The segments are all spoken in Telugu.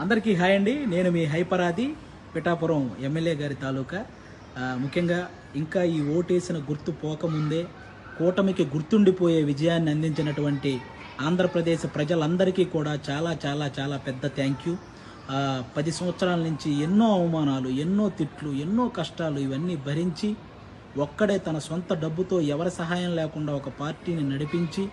అందరికీ హాయ్ అండి. నేను మీ హైపరాది పిఠాపురం ఎమ్మెల్యే గారి తాలూకా. ముఖ్యంగా ఇంకా ఈ ఓటేసిన గుర్తు పోకముందే కూటమికి గుర్తుండిపోయే విజయాన్ని అందించినటువంటి ఆంధ్రప్రదేశ్ ప్రజలందరికీ కూడా చాలా చాలా చాలా పెద్ద థ్యాంక్ యూ. 10 సంవత్సరాల నుంచి ఎన్నో అవమానాలు, ఎన్నో తిట్లు, ఎన్నో కష్టాలు ఇవన్నీ భరించి ఒక్కడే తన సొంత డబ్బుతో ఎవరి సహాయం లేకుండా ఒక పార్టీని నడిపించి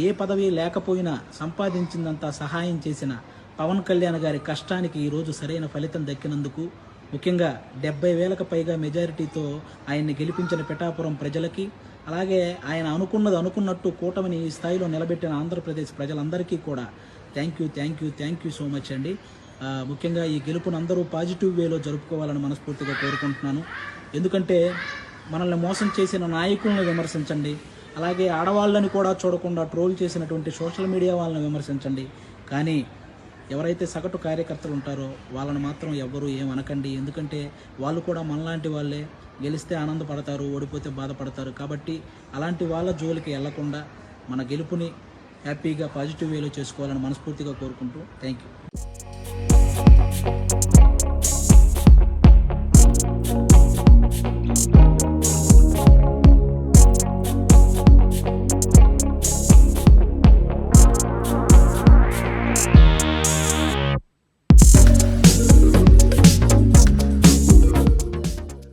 ఏ పదవి లేకపోయినా సంపాదించిందంతా సహాయం చేసిన పవన్ కళ్యాణ్ గారి కష్టానికి ఈరోజు సరైన ఫలితం దక్కినందుకు, ముఖ్యంగా 70,000కు పైగా మెజారిటీతో ఆయన్ని గెలిపించిన పిఠాపురం ప్రజలకి, అలాగే ఆయన అనుకున్నట్టు కూటమిని ఈ స్థాయిలో నిలబెట్టిన ఆంధ్రప్రదేశ్ ప్రజలందరికీ కూడా థ్యాంక్ యూ సో మచ్ అండి. ముఖ్యంగా ఈ గెలుపును అందరూ పాజిటివ్ వేలో జరుపుకోవాలని మనస్ఫూర్తిగా కోరుకుంటున్నాను. ఎందుకంటే మనల్ని మోసం చేసిన నాయకులను విమర్శించండి, అలాగే ఆడవాళ్ళని కూడా చూడకుండా ట్రోల్ చేసినటువంటి సోషల్ మీడియా వాళ్ళని విమర్శించండి. కానీ ఎవరైతే సగటు కార్యకర్తలు ఉంటారో వాళ్ళని మాత్రం ఎవ్వరూ ఏమనకండి. ఎందుకంటే వాళ్ళు కూడా మనలాంటి వాళ్ళే. గెలిస్తే ఆనందపడతారు, ఓడిపోతే బాధపడతారు. కాబట్టి అలాంటి వాళ్ళ జోలికి వెళ్లకుండా మన గెలుపుని హ్యాపీగా పాజిటివ్ వేలో చేసుకోవాలని మనస్ఫూర్తిగా కోరుకుంటూ థ్యాంక్ యూ.